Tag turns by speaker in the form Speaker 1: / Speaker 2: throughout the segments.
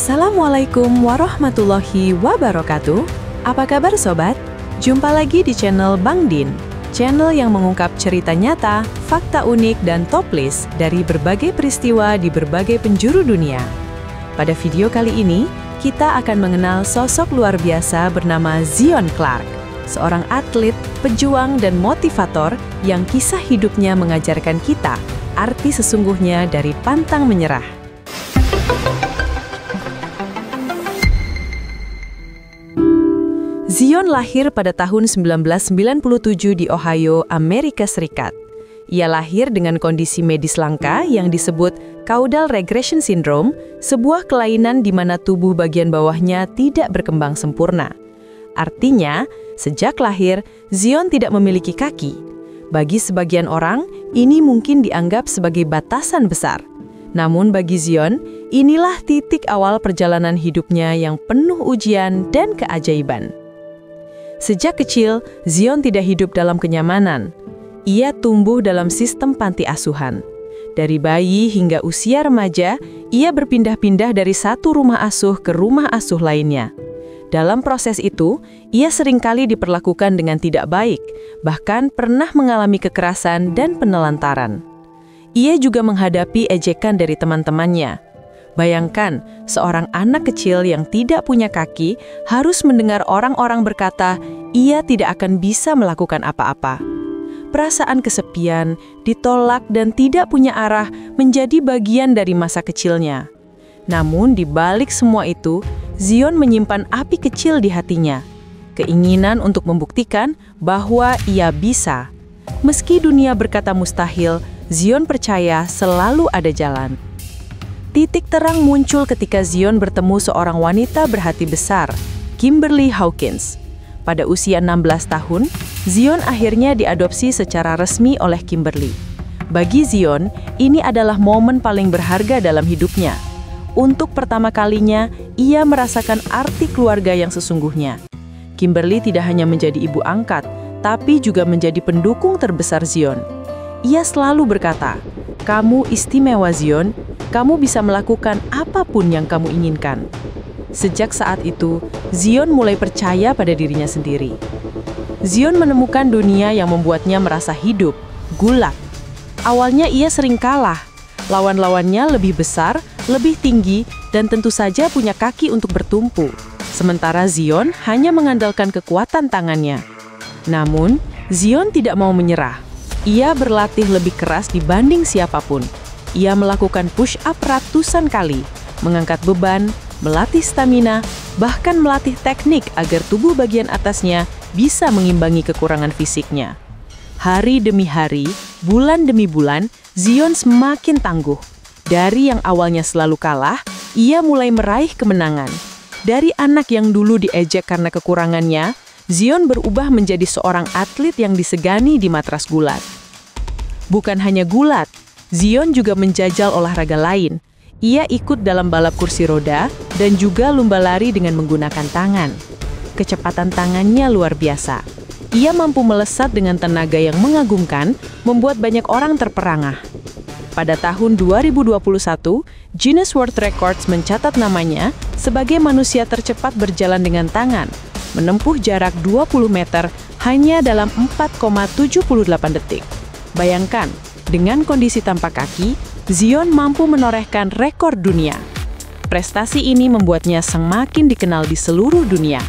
Speaker 1: Assalamualaikum warahmatullahi wabarakatuh. Apa kabar sobat? Jumpa lagi di channel Bang Din, channel yang mengungkap cerita nyata, fakta unik, dan top list dari berbagai peristiwa di berbagai penjuru dunia. Pada video kali ini, kita akan mengenal sosok luar biasa bernama Zion Clark, seorang atlet, pejuang, dan motivator yang kisah hidupnya mengajarkan kita arti sesungguhnya dari pantang menyerah. Zion lahir pada tahun 1997 di Ohio, Amerika Serikat. Ia lahir dengan kondisi medis langka yang disebut caudal regression syndrome, sebuah kelainan di mana tubuh bagian bawahnya tidak berkembang sempurna. Artinya, sejak lahir, Zion tidak memiliki kaki. Bagi sebagian orang, ini mungkin dianggap sebagai batasan besar. Namun bagi Zion, inilah titik awal perjalanan hidupnya yang penuh ujian dan keajaiban. Sejak kecil, Zion tidak hidup dalam kenyamanan. Ia tumbuh dalam sistem panti asuhan. Dari bayi hingga usia remaja, ia berpindah-pindah dari satu rumah asuh ke rumah asuh lainnya. Dalam proses itu, ia seringkali diperlakukan dengan tidak baik, bahkan pernah mengalami kekerasan dan penelantaran. Ia juga menghadapi ejekan dari teman-temannya. Bayangkan, seorang anak kecil yang tidak punya kaki harus mendengar orang-orang berkata, ia tidak akan bisa melakukan apa-apa. Perasaan kesepian, ditolak, dan tidak punya arah menjadi bagian dari masa kecilnya. Namun, di balik semua itu, Zion menyimpan api kecil di hatinya. Keinginan untuk membuktikan bahwa ia bisa. Meski dunia berkata mustahil, Zion percaya selalu ada jalan. Titik terang muncul ketika Zion bertemu seorang wanita berhati besar, Kimberly Hawkins. Pada usia 16 tahun, Zion akhirnya diadopsi secara resmi oleh Kimberly. Bagi Zion, ini adalah momen paling berharga dalam hidupnya. Untuk pertama kalinya, ia merasakan arti keluarga yang sesungguhnya. Kimberly tidak hanya menjadi ibu angkat, tapi juga menjadi pendukung terbesar Zion. Ia selalu berkata, "Kamu istimewa Zion, kamu bisa melakukan apapun yang kamu inginkan." Sejak saat itu, Zion mulai percaya pada dirinya sendiri. Zion menemukan dunia yang membuatnya merasa hidup, gulat. Awalnya ia sering kalah. Lawan-lawannya lebih besar, lebih tinggi, dan tentu saja punya kaki untuk bertumpu. Sementara Zion hanya mengandalkan kekuatan tangannya. Namun, Zion tidak mau menyerah. Ia berlatih lebih keras dibanding siapapun. Ia melakukan push-up ratusan kali, mengangkat beban, melatih stamina, bahkan melatih teknik agar tubuh bagian atasnya bisa mengimbangi kekurangan fisiknya. Hari demi hari, bulan demi bulan, Zion semakin tangguh. Dari yang awalnya selalu kalah, ia mulai meraih kemenangan. Dari anak yang dulu diejek karena kekurangannya, Zion berubah menjadi seorang atlet yang disegani di matras gulat. Bukan hanya gulat, Zion juga menjajal olahraga lain. Ia ikut dalam balap kursi roda dan juga lomba lari dengan menggunakan tangan. Kecepatan tangannya luar biasa. Ia mampu melesat dengan tenaga yang mengagumkan, membuat banyak orang terperangah. Pada tahun 2021, Guinness World Records mencatat namanya sebagai manusia tercepat berjalan dengan tangan, menempuh jarak 20 meter hanya dalam 4,78 detik. Bayangkan, dengan kondisi tanpa kaki, Zion mampu menorehkan rekor dunia. Prestasi ini membuatnya semakin dikenal di seluruh dunia.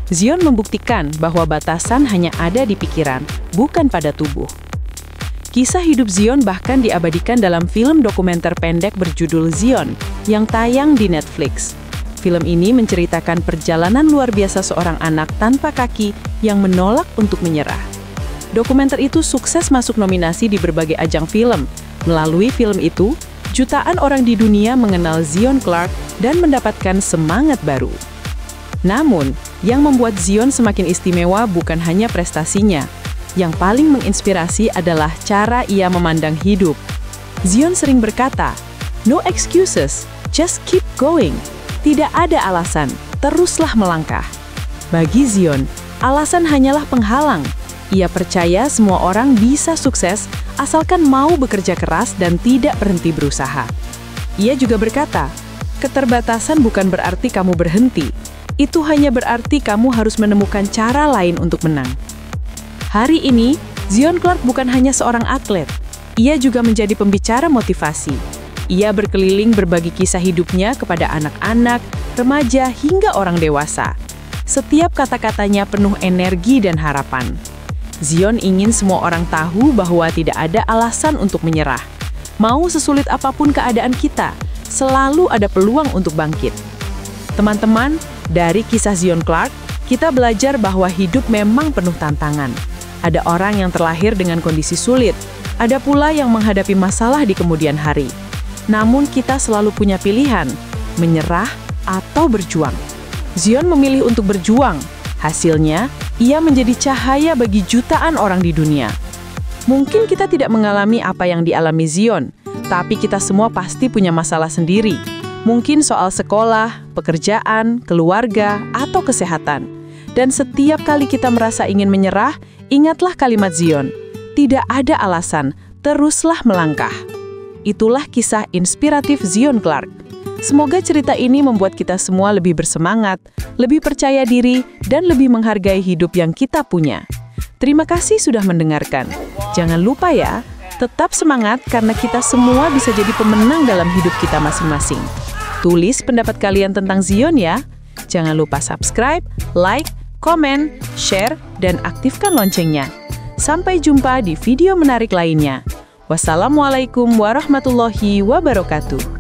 Speaker 1: Zion membuktikan bahwa batasan hanya ada di pikiran, bukan pada tubuh. Kisah hidup Zion bahkan diabadikan dalam film dokumenter pendek berjudul Zion yang tayang di Netflix. Film ini menceritakan perjalanan luar biasa seorang anak tanpa kaki yang menolak untuk menyerah. Dokumenter itu sukses masuk nominasi di berbagai ajang film. Melalui film itu, jutaan orang di dunia mengenal Zion Clark dan mendapatkan semangat baru. Namun, yang membuat Zion semakin istimewa bukan hanya prestasinya. Yang paling menginspirasi adalah cara ia memandang hidup. Zion sering berkata, "No excuses, just keep going." Tidak ada alasan, teruslah melangkah. Bagi Zion, alasan hanyalah penghalang. Ia percaya semua orang bisa sukses asalkan mau bekerja keras dan tidak berhenti berusaha. Ia juga berkata, Keterbatasan bukan berarti kamu berhenti. Itu hanya berarti kamu harus menemukan cara lain untuk menang. Hari ini, Zion Clark bukan hanya seorang atlet. Ia juga menjadi pembicara motivasi. Ia berkeliling berbagi kisah hidupnya kepada anak-anak, remaja, hingga orang dewasa. Setiap kata-katanya penuh energi dan harapan. Zion ingin semua orang tahu bahwa tidak ada alasan untuk menyerah. Mau sesulit apapun keadaan kita, selalu ada peluang untuk bangkit. Teman-teman, dari kisah Zion Clark, kita belajar bahwa hidup memang penuh tantangan. Ada orang yang terlahir dengan kondisi sulit, ada pula yang menghadapi masalah di kemudian hari. Namun kita selalu punya pilihan, menyerah atau berjuang. Zion memilih untuk berjuang. Hasilnya, ia menjadi cahaya bagi jutaan orang di dunia. Mungkin kita tidak mengalami apa yang dialami Zion, tapi kita semua pasti punya masalah sendiri. Mungkin soal sekolah, pekerjaan, keluarga, atau kesehatan. Dan setiap kali kita merasa ingin menyerah, ingatlah kalimat Zion, tidak ada alasan, teruslah melangkah. Itulah kisah inspiratif Zion Clark. Semoga cerita ini membuat kita semua lebih bersemangat, lebih percaya diri, dan lebih menghargai hidup yang kita punya. Terima kasih sudah mendengarkan. Jangan lupa ya, tetap semangat karena kita semua bisa jadi pemenang dalam hidup kita masing-masing. Tulis pendapat kalian tentang Zion ya. Jangan lupa subscribe, like, komen, share, dan aktifkan loncengnya. Sampai jumpa di video menarik lainnya. Wassalamualaikum warahmatullahi wabarakatuh.